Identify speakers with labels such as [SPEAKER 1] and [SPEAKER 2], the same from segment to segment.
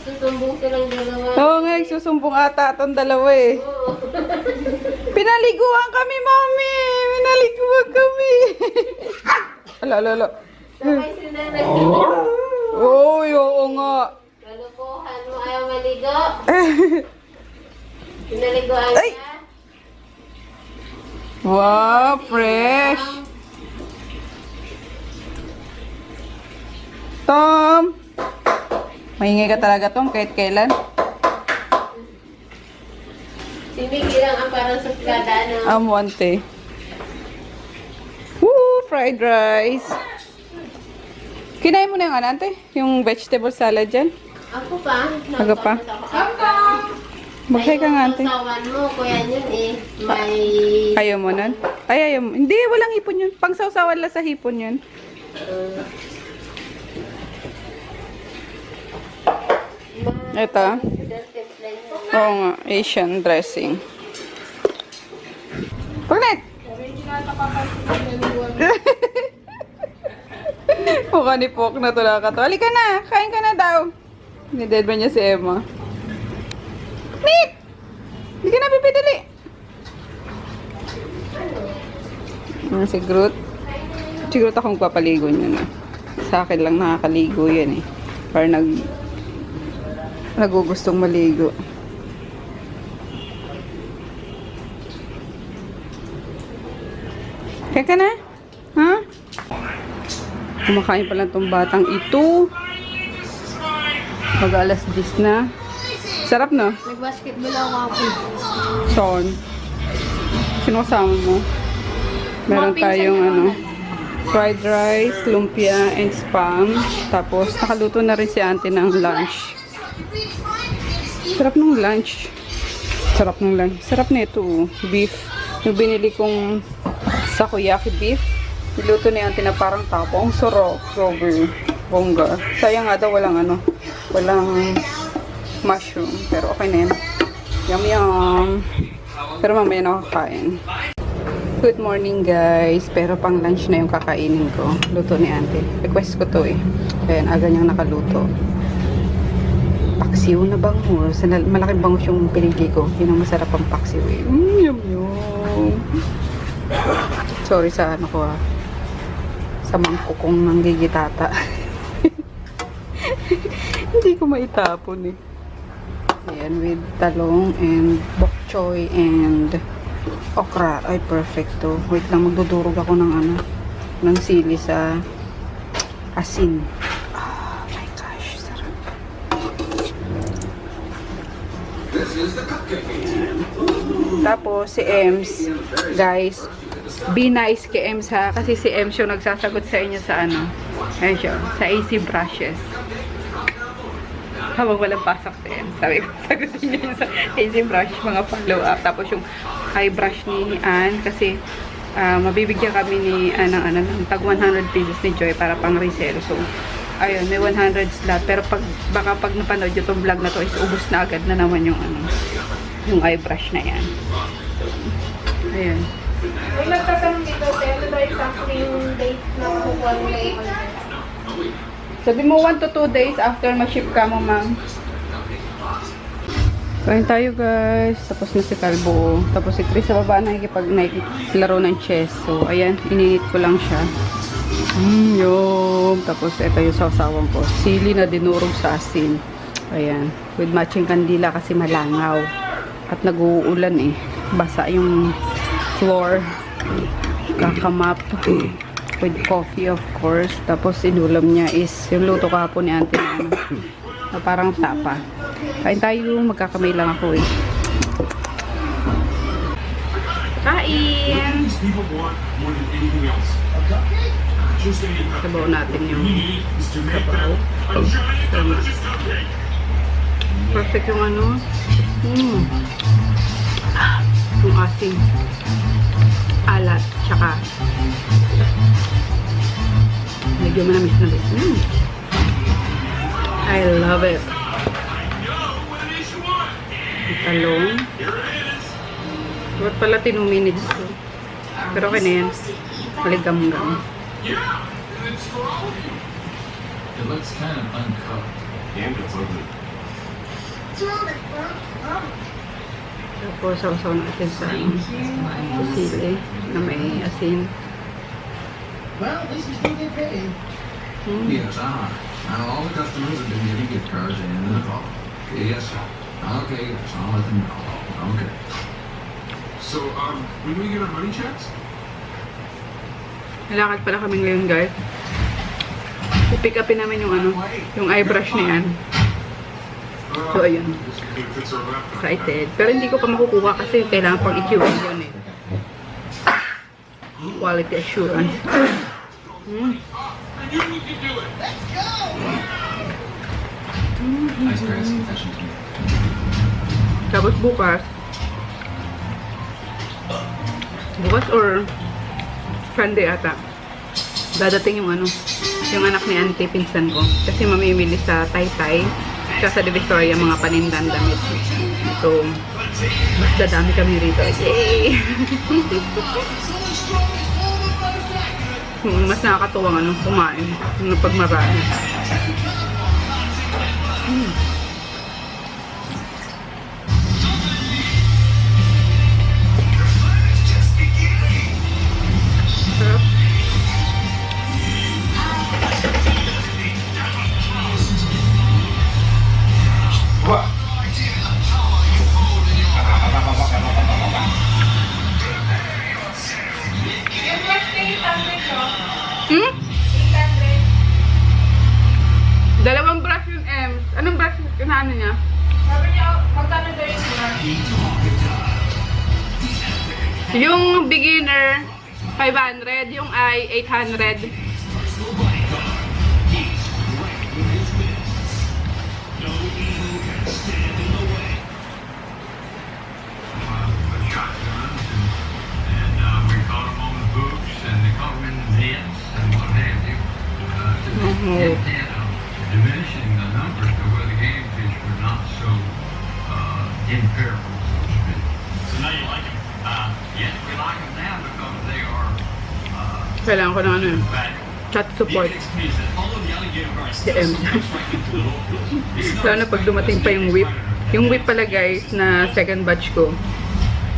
[SPEAKER 1] nagsusumbong silang dalawa.
[SPEAKER 2] Oo nga, nagsusumbong ata itong dalawa eh.
[SPEAKER 1] Oo.
[SPEAKER 2] Pinaliguan kami, mami! Pinaliguan kami! Ala.
[SPEAKER 1] Sabay sila nagsusumbong.
[SPEAKER 2] Uy, oo nga.
[SPEAKER 1] Kalukuhan mo, ayaw maligo. Pinaliguan
[SPEAKER 2] Ay!
[SPEAKER 1] ka.
[SPEAKER 2] Wow, fresh! Tom! Maingay ka talaga, Tom, kahit kailan.
[SPEAKER 1] Si Mickey lang ang parang suskada, no?
[SPEAKER 2] Amonte. Woo! Fried rice. Kinain mo na yung anante? Yung vegetable salad dyan?
[SPEAKER 1] Ako pa.
[SPEAKER 2] Aga pa? Maghay ka nga, ante.
[SPEAKER 1] Sausawan mo, kuya yun eh. May...
[SPEAKER 2] Ayaw mo nun? Ay, ayaw mo. Hindi, walang hipon yun. Pang sausawan lang sa hipon yun. Ito. Oo nga, Asian dressing. Pagnet! Mukha ni Pok na tula ka to. Halika na! Kain ka na daw. Nided ba niya si Emma? Nit! Hindi ka na pipidali. Si Groot. Si Groot akong papaligo niya na. Sa akin lang nakakaligo yan eh. Parang nagugustong maligo. Kaya ka na? Ha? Kumakain pa lang tong batang ito. Mag-alas 10 na. Sarap no?
[SPEAKER 1] Nag-basketball ako.
[SPEAKER 2] Sean. Sino kasama mo? Meron tayong ano, fried rice, lumpia, and spam. Tapos nakaluto na rin si auntie ng lunch. Sarap ng lunch. Sarap ng lunch. Sarap na ito. Beef. Yung binili kong takoyaki beef. Niluto na auntie na parang tapong. Sarap. Grover. Bongga. Sayang nga daw walang ano. Walang mushroom. Pero okay na yan. Yum yum. Pero mamaya na kakain. Good morning guys. Pero pang lunch na yung kakainin ko. Luto ni auntie. Request ko to eh. Ayan, aga niyang nakaluto. Paksiw na bangus. Malaking bangus yung pinili ko. Yun ang masarap ang paksiw eh. Yum yum. Sorry sa ano ko sa mangkukong ng gigitata. Hindi ko maitapon eh. Ayan, with talong and bok choy and okra. Ay, perfecto. Wait lang, magdudurog ako ng ano, ng sili sa asin. Oh my gosh, sarap. Tapos, si Ems, guys, be nice kay Ems ha, kasi si Ems yung nagsasagot sa inyo sa ano, ayun siya, sa AC brushes. Habang walang pasok si Ems, sabi ko, sagutin niyo yung sa AC brush, mga follow-up. Tapos yung eye brush ni Ann, kasi mabibigyan kami ni ng tag 100 pesos ni Joy para pang resell. So, ayun, may 100 slot. Pero baka pag napanood yung vlog na to, is ubos na agad na naman yung yung eye brush na yan. So, ayun.
[SPEAKER 1] May nagtatanong dito, ano ba exactly yung date na kukuha nila yung
[SPEAKER 2] Sabi mo 1 to 2 days after ma-ship ka mo, ma'am. Kain tayo, guys. Tapos na si Calbo. Tapos si Chris sa baba nakikipaglaro ng chess. So, ayan. Ininit ko lang siya. Yum. Tapos, ito yung sawsawan ko. Sili na dinurog sa asin. Ayan. With matching kandila kasi malangaw. At nag-uulan eh. Basa yung floor. Kakamap. With coffee, of course. Tapos, inulam niya is yung luto kahapon ni auntie na parang tapa. Kain tayo. Magkakamay lang ako eh. Kain! Sabaw natin yung sabaw. Perfect yung ano. Yung asin. Alat. Tsaka medyo manamis na rin. I love it. Talong. Dapat pala 2 minutes ko. Pero okay na yan. Maligam-gam.
[SPEAKER 3] It looks kind of uncooked. Yeah, it's ugly.
[SPEAKER 2] Tapos, sausaw natin sa sili na may asin.
[SPEAKER 3] Well, at least you still get paid.
[SPEAKER 4] Yes, all the customers have been getting gift cards and the call. Yes, sir. Okay, yes, I'll let them know. Okay.
[SPEAKER 5] So, when do we get our money checks?
[SPEAKER 2] Nalakad pala kami ngayon, guys. I-pick upin namin yung ano, yung eye brush na yan. So, ayun.
[SPEAKER 5] Benefits are left.
[SPEAKER 2] Excited. Pero hindi ko pa makukuha kasi kailangan pang i-QA yun eh. Quality assurance.
[SPEAKER 4] Nice grass confession to me.
[SPEAKER 2] Tapos bukas or Sunday ata, dadating yung ano, yung anak ni auntie, pinsan ko. Kasi mamimili sa Taytay, tsaka sa Divisoria, mga panindan damit. So, mas dadami kami rito. Yay! Mas nakakatuwang ano, kumain. Yung pag marami. Sarap.
[SPEAKER 1] Yung brush na 800, no?
[SPEAKER 2] Hmm?
[SPEAKER 1] 800.
[SPEAKER 2] Dalawang brush yung M. Anong brush yung ano niya?
[SPEAKER 1] Sabi niya, magkano daw yung brush?
[SPEAKER 2] Yung beginner, 500. Yung I, 800.
[SPEAKER 5] We caught them on the books, and they caught them in the nets, and what have you.
[SPEAKER 2] Oh.
[SPEAKER 5] Diminishing the numbers to where the game fish were not so imperil, so to speak. So now you like them? Yes, we like them now because they are
[SPEAKER 2] Kailangan ko ng ano yun. Chat support. Si M. Lalo na pag dumating pa yung whip. Yung whip pala guys, na second batch ko,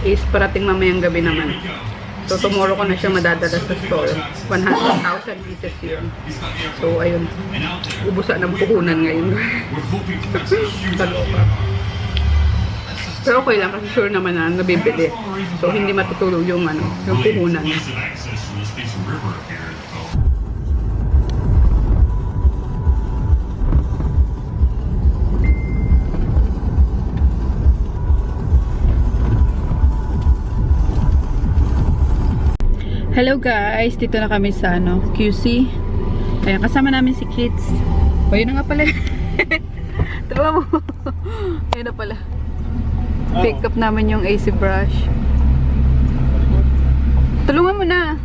[SPEAKER 2] is parating mamayang gabi naman. So tomorrow ko na siya madadala sa store. 100,000 pieces yun. So ayun, ubusan ng puhunan ngayon. Kaloka. Pero okay lang kasi sure naman na nabibili. So hindi matutulog yung ano, yung puhunan. Hello guys, dito na kami sa ano, QC. Ayan, kasama namin si Kids. O, yun na nga pala. Tawa mo. Ayun na pala. Pick up namin yung AC brush. Tulungan mo na.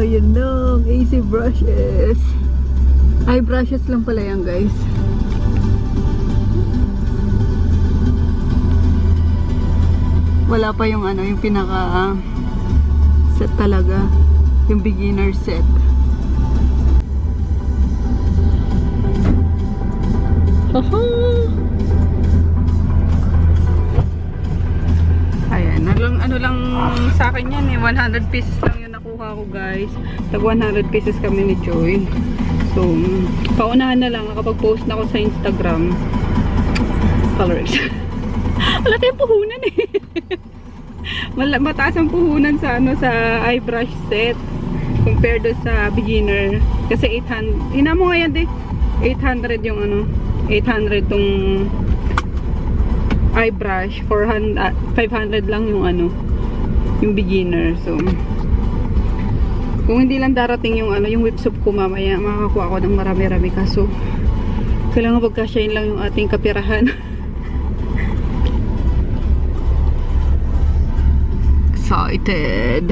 [SPEAKER 2] Yan na, AC brushes. Eye brushes lang pala yan guys. Wala pa yung ano, yung pinaka set talaga. Yung beginner set. Haha! Ayan, ano lang sa akin yan eh, 100 pieces lang yung nakuha ko guys. Tag 100 pieces kami ni Joy. So, paunahan na lang kapag post na ako sa Instagram. Colors. Wala tayong puhunan eh. Mataas ang puhunan sa ano, sa eye brush set compared do sa beginner. Kasi 800, ina mo nga yan eh. 800 yung ano, 800 tong eye brush, 500 lang yung ano, yung beginner. So kung hindi lang darating yung ano, yung whip soap ko mamaya, makakakuha ko ng marami-rami, kaso kailangan pagkasyahin lang yung ating kapirahan. Excited.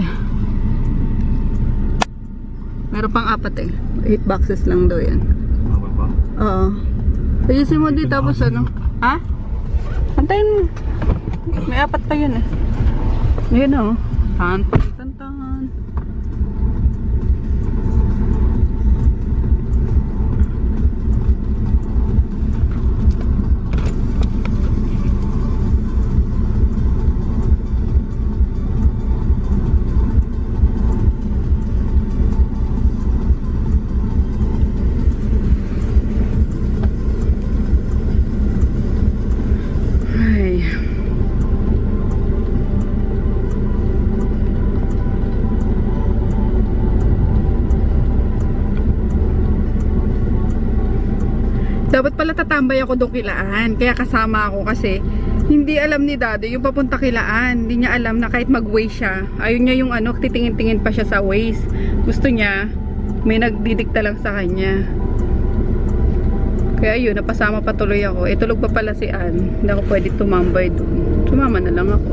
[SPEAKER 2] Meron pang 4 eh. 8 boxes lang daw yan. Oo. Ayusin mo dito tapos ano? Ha? Antayin mo. May 4 pa yun eh. Yun o. Tan. Ay. Dapat pala tatambay ako doon Kilaan. Kaya kasama ako kasi hindi alam ni Daddy yung papunta Kilaan. Hindi niya alam na kahit mag-Waze siya. Ayun niya yung ano, titingin-tingin pa siya sa Waze. Gusto niya, may nagdidikta lang sa kanya. Kaya yun, napasama pa tuloy ako. Eh, tulog pa pala si Ann. Hindi ako pwede tumambay doon. Sumama na lang ako.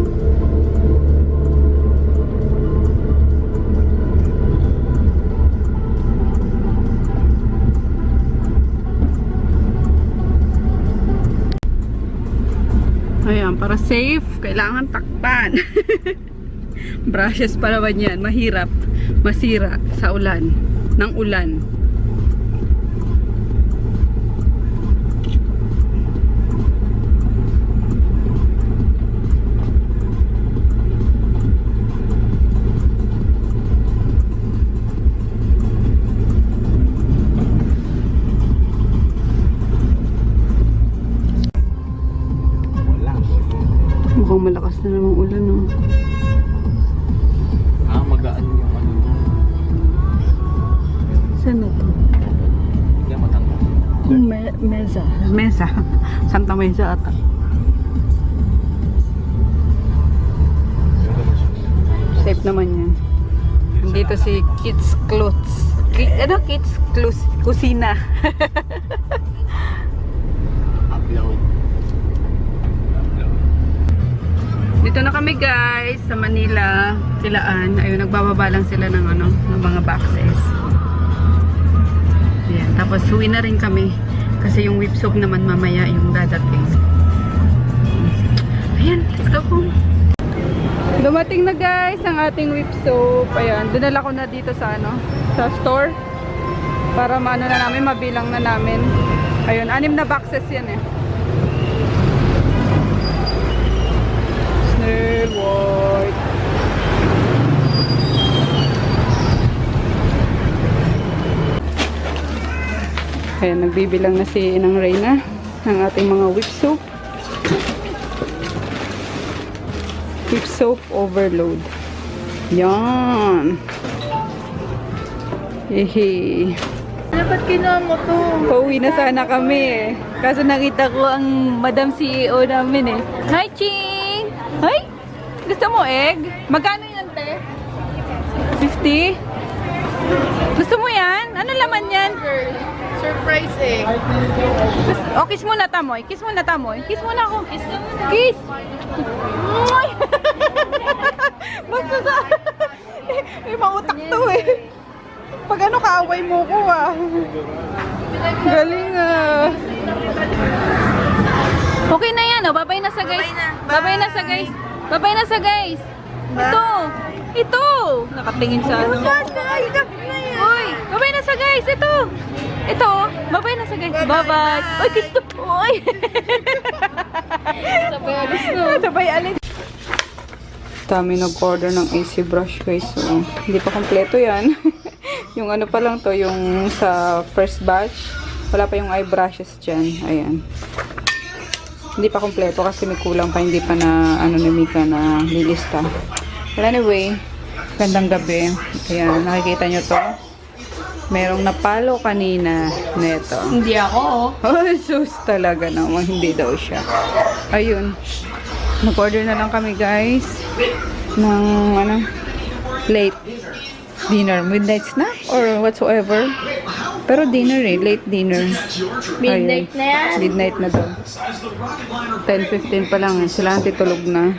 [SPEAKER 2] Ayan, para safe, kailangan takpan. Brushes pa naman yan. Mahirap masira sa ulan. Ng ulan. Mukhang malakas na namang ulan, no?
[SPEAKER 3] Magaan yung ano.
[SPEAKER 2] Saan na to?
[SPEAKER 3] Hindi matanggal.
[SPEAKER 2] Mesa. Mesa. Santa Mesa ata. Safe naman yan. Dito si Kids Clothes. Kids Clothes Kusina.
[SPEAKER 3] Upload.
[SPEAKER 2] Dito na kami guys sa Manila, Kilaan. Ayun, nagbababa lang sila ng ano, ng mga boxes. Ayan, tapos uwi na rin kami kasi yung whip soap naman mamaya yung dadating. Ayan, let's go home. Dumating na guys ang ating whip soap. Ayan, dinala ko na dito sa ano, sa store para maano na namin, mabilang na namin. Ayun, 6 na boxes yan eh. Snail white. Ayan, nagbibilang na si Inang Reyna ng ating mga whip soap. Whip soap overload. Yan. Hehe.
[SPEAKER 1] Dapat kinuha mo to.
[SPEAKER 2] Pauwi na sana kami eh. Kaso nakita ko ang Madam CEO namin eh. Hi, Ching! Hi! Gusto mo egg? Magkano yan, te? 50? Gusto mo yan? Ano laman yan?
[SPEAKER 1] Surprise eh.
[SPEAKER 2] Oh, kiss muna, Tamoy. Kiss muna, Tamoy. Kiss muna ako. Kiss! Mwah! Basta sa... May mautak to eh. Pag ano, kaaway mo ko ah. Galing ah. Okay na yan oh. Babay na sa guys. Babay na sa guys. Babay na sa guys. Ito. Ito. Nakatingin sa ano. Uy, babay na sa guys. Ito. Ito. Babay na sa guys. Bye-bye. Uy, kiss to po. Uy. Sabay alis no. Sabay alis. Dami nag-order ng AC brush guys. So, hindi pa kompleto yan. Yung ano pa lang to, yung sa first batch. Wala pa yung eye brushes dyan. Ayan. Hindi pa kompleto kasi may kulang pa. Hindi pa na, ano ni Mika na lilista. Well, anyway, gandang gabi. Ayan, nakikita nyo to. Merong napalo kanina neto.
[SPEAKER 1] Hindi ako.
[SPEAKER 2] Oh, sus talaga naman. Hindi daw siya. Ayun. Nag-order na lang kami guys ng ano, late dinner, midnight snack or whatsoever. Pero dinner late dinner.
[SPEAKER 1] Midnight
[SPEAKER 2] Ayun.
[SPEAKER 1] na yan.
[SPEAKER 2] Midnight na daw. 10:15 pa lang. Sila ang titulog na.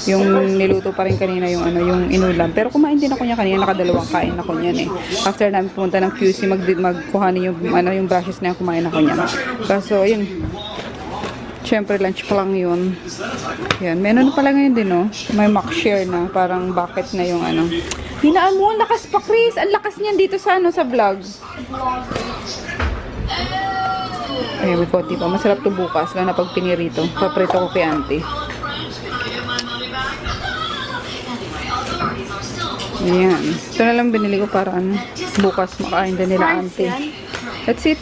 [SPEAKER 2] Yung niluto pa rin kanina yung ano, yung inulam. Pero kumain din ako niya kanina. Nakadalawang kain ako niyan eh. After namin pumunta ng QC, magkuhanin yung, ano, yung brushes na yan, kumain ako niyan. Kaso, ayun. Siyempre, lunch pa lang yun. Yan. Meron pa lang ngayon din, no? May mock share na. Parang bucket na yung ano. Hinaan mo, ang lakas pa, Chris. Ang lakas niyan dito sa, ano, sa vlog. Ay, may konti pa. Masarap to bukas. Lalo na pag pinirito. Paprito ko kay auntie. Ayan. Ito na lang binili ko para ano, bukas makain din nila auntie. That's it.